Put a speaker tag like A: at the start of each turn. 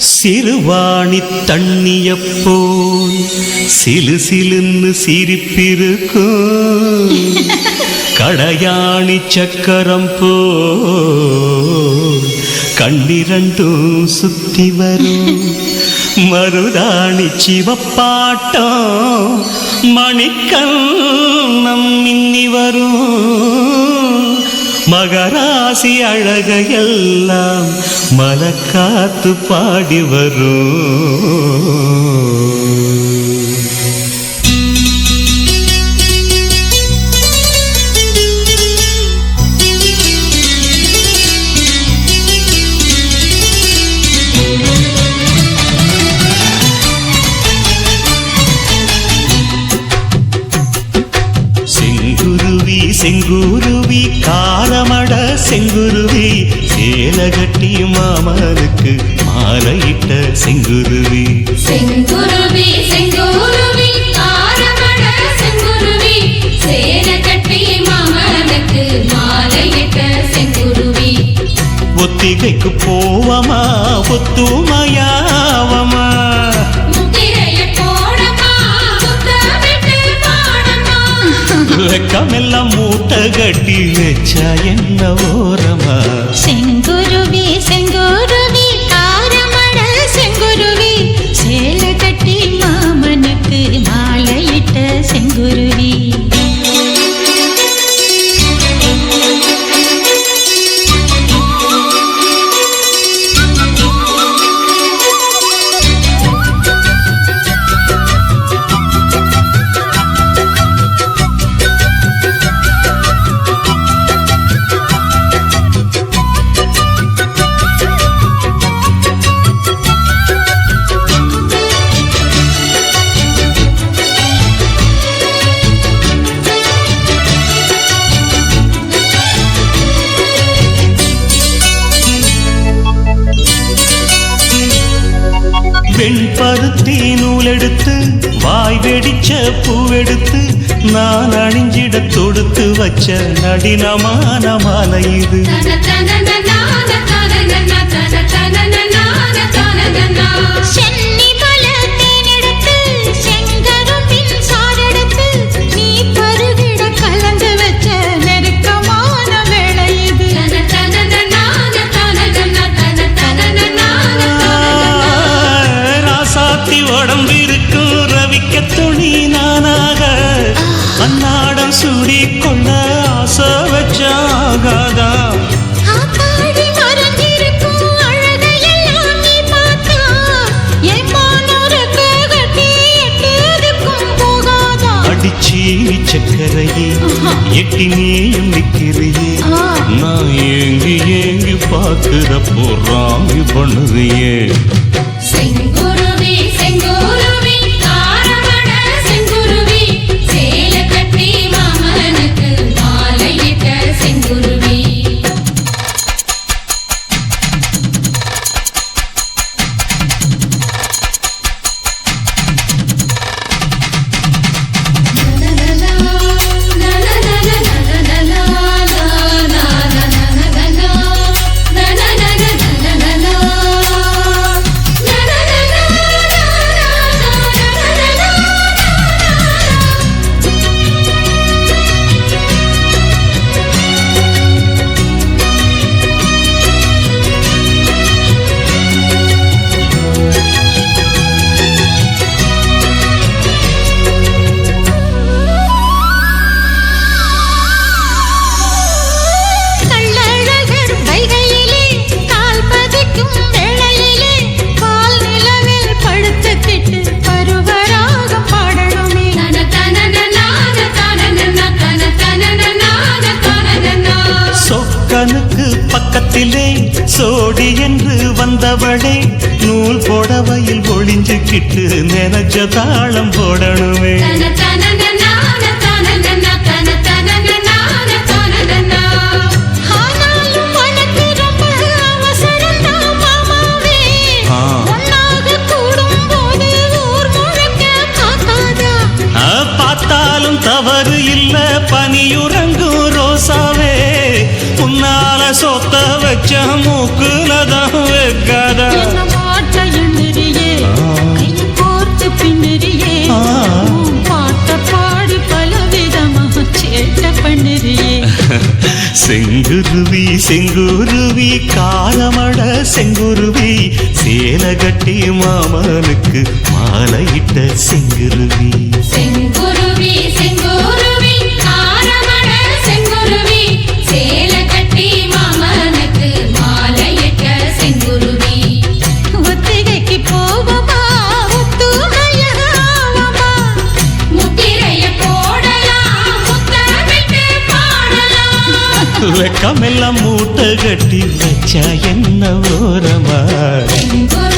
A: சிறுவாணி தண்ணியப்போல் சிலு சிலுன்னு சிரிப்பிருக்கும் கடையாணி சக்கரம் போல் கண்ணிரண்டும் சுத்தி வரும் மருதாணி சிவப்பாட்டம் மணிக்கண்ணம் மின்னி வரும் மகராசி அழகையெல்லாம் மலக்காத்து பாடி வரும். செங்குருவி காரமட செங்குருவி சேலகட்டி மாமனுக்கு மாலையிட்ட செங்குருவி
B: செங்குருவி செங்குருவி காரமட செங்குருவி சேலகட்டி மாமனுக்கு மாலையிட்ட செங்குருவி
A: ஒத்திகைக்கு போவமா ஒத்துமையாவமா வெக்கமெல்லாம் மூட்டை கட்டி வச்சா என்ன ஓரமா
C: செங்குருவி செங்குருவி காரமட செங்குருவி சேல கட்டி மாமனுக்கு மாலையிட்ட செங்குருவி
A: வெண்பருத்தி நூலெடுத்து வாய் வெடிச்ச பூவெடுத்து நான் அணிஞ்சிட தொடுத்து வச்ச நடினமான மாலை இது உடம்பிருக்கும் ரவிக்க துணி நானாக அன்னாடம் சூடி கொள்ள ஆசை வச்சாகாதா அடிச்சீனி சக்கரையே எட்டி நீயும் நிக்கிறியே நான் ஏங்கி ஏங்கி பார்க்கிறப்போ ராமி பண்ணுறியே
B: செங்குருவி செங்குருவி காரமட செங்குருவி சேலகட்டி மாமனுக்கு மாலையிட்ட செங்குருவி
A: பக்கத்திலே சோடி என்று வந்தவளே நூல் போடவையில் ஒளிஞ்சுக்கிட்டு நினைச்ச தாளம் போடணுமே பார்த்தாலும் தவறு இல்ல பனியுறங்கும் ரோசாவே உன்னால சொத்த வச்ச மூக்குலதான் வைக்காத செங்குருவி செங்குருவி காரமட செங்குருவி சேலை கட்டி மாமனுக்கு மாலையிட்ட செங்குருவி
B: செங்குருவி செங்குருவி காரமட செங்குருவி சேலை கட்டி மாமனுக்கு மாலையிட்ட செங்குருவி
C: ஒத்திகைக்கு போவமா ஒத்துமையாவமா
B: முத்திரைய போடலாம் முத்தமிட்டு பாடலாம்
A: வெக்கமெல்லாம் மூட்டை கட்டி வச்சா என்ன ஓரமா
B: செங்குருவி